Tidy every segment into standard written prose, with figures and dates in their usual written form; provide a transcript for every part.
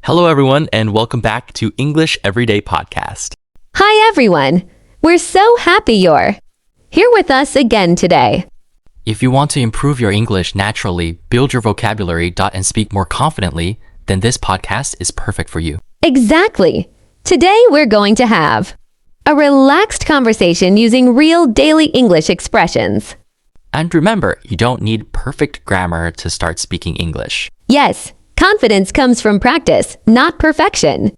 Hello, everyone, and welcome back to English Everyday Podcast. Hi, everyone. We're so happy you're here with us again today. If you want to improve your English naturally, build your vocabulary, and speak more confidently, then this podcast is perfect for you. Exactly. Today we're going to have a relaxed conversation using real daily English expressions. And remember, you don't need perfect grammar to start speaking English. Yes, confidence comes from practice, not perfection.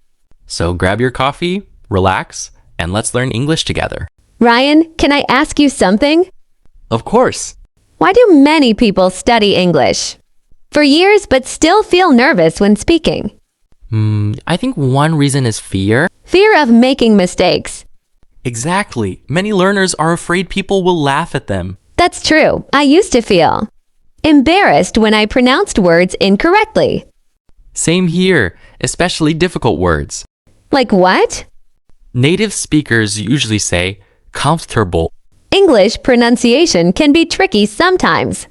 So grab your coffee, relax, and let's learn English together. Ryan, can I ask you something? Of course. Why do many people study English for years but still feel nervous when speaking? I think one reason is fear. Fear of making mistakes. Exactly. Many learners are afraid people will laugh at them. That's true. I used to feel embarrassed when I pronounced words incorrectly. Same here, especially difficult words. Like what? Native speakers usually say comfortable. English pronunciation can be tricky sometimes.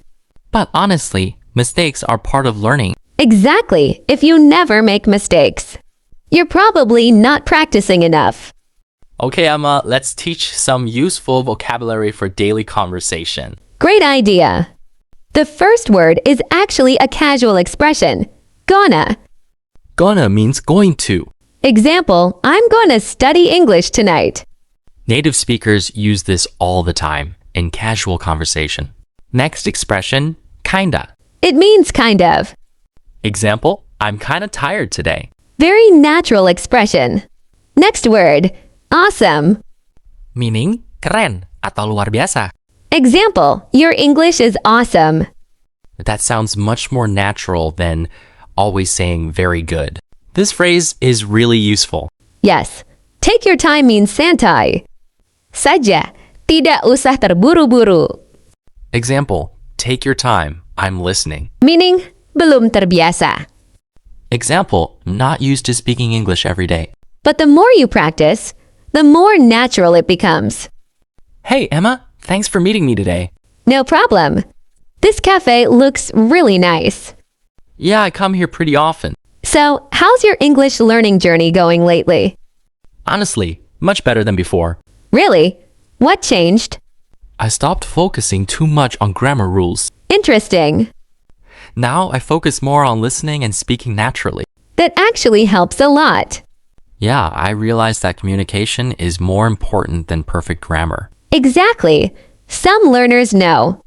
But honestly, mistakes are part of learning. Exactly. If you never make mistakes, you're probably not practicing enough. Okay, Emma, let's teach some useful vocabulary for daily conversation. Great idea. The first word is actually a casual expression, gonna. Gonna means going to. Example, I'm gonna study English tonight. Native speakers use this all the time in casual conversation. Next expression, kinda. It means kind of. Example, I'm kinda tired today. Very natural expression. Next word, awesome. Meaning keren atau luar biasa. Example, your English is awesome. That sounds much more natural than always saying very good. This phrase is really useful. Yes, take your time means santai saja, tidak usah terburu-buru. Example, take your time, I'm listening. Meaning, belum terbiasa. Example, not used to speaking English every day. But the more you practice, the more natural it becomes. Hey, Emma, thanks for meeting me today. No problem. This cafe looks really nice. Yeah, I come here pretty often. So, how's your English learning journey going lately? Honestly, much better than before. Really? What changed? I stopped focusing too much on grammar rules. Interesting. Now I focus more on listening and speaking naturally. That actually helps a lot. Yeah, I realized that communication is more important than perfect grammar. Exactly. Some learners know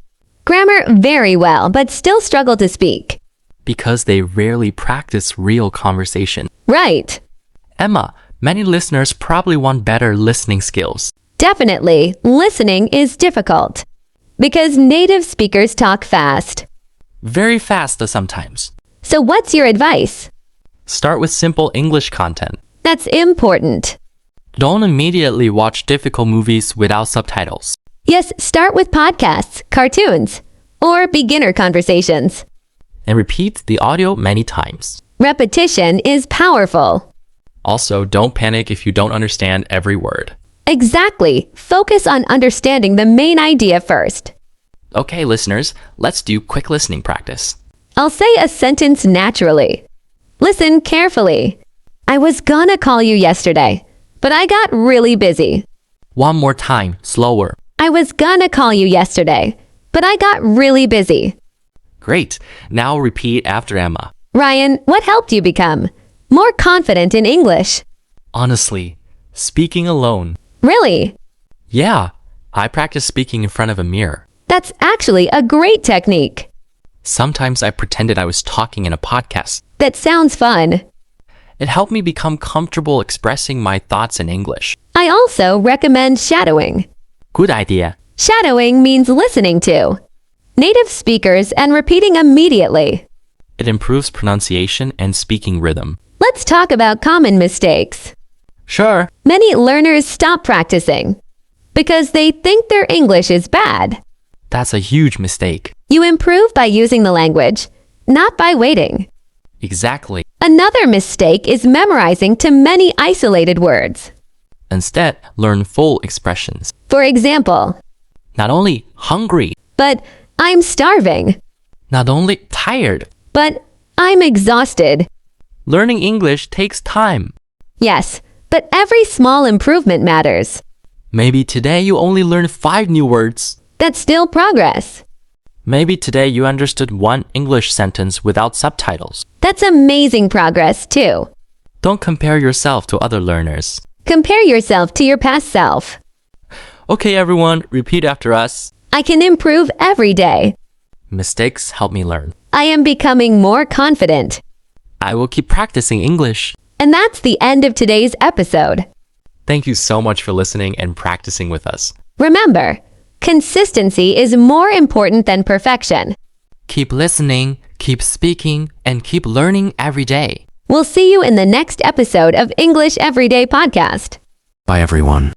grammar very well but still struggle to speak. Because they rarely practice real conversation. Right. Emma, many listeners probably want better listening skills. Definitely, listening is difficult because native speakers talk fast. Very fast sometimes. So what's your advice? Start with simple English content. That's important. Don't immediately watch difficult movies without subtitles. Yes, start with podcasts, cartoons, or beginner conversations. And repeat the audio many times. Repetition is powerful. Also, don't panic if you don't understand every word. Exactly. Focus on understanding the main idea first. Okay, listeners, let's do quick listening practice. I'll say a sentence naturally. Listen carefully. I was gonna call you yesterday, but I got really busy. One more time, slower. I was gonna call you yesterday, but I got really busy. Great. Now repeat after Emma. Ryan, what helped you become more confident in English? Honestly, speaking alone. Really? Yeah, I practice speaking in front of a mirror. That's actually a great technique. Sometimes I pretended I was talking in a podcast. That sounds fun. It helped me become comfortable expressing my thoughts in English. I also recommend shadowing. Good idea. Shadowing means listening to native speakers and repeating immediately. It improves pronunciation and speaking rhythm. Let's talk about common mistakes. Sure. Many learners stop practicing because they think their English is bad. That's a huge mistake. You improve by using the language, not by waiting. Exactly. Another mistake is memorizing too many isolated words. Instead, learn full expressions. For example, Not only hungry, but I'm starving, not only tired, but I'm exhausted. Learning English takes time. Yes, but every small improvement matters. Maybe today you only learned 5 new words. That's still progress. Maybe today you understood one English sentence without subtitles. That's amazing progress, too. Don't compare yourself to other learners. Compare yourself to your past self. Okay, everyone, repeat after us. I can improve every day. Mistakes help me learn. I am becoming more confident. I will keep practicing English. And that's the end of today's episode. Thank you so much for listening and practicing with us. Remember, consistency is more important than perfection. Keep listening, keep speaking, and keep learning every day. We'll see you in the next episode of English Everyday Podcast. Bye, everyone.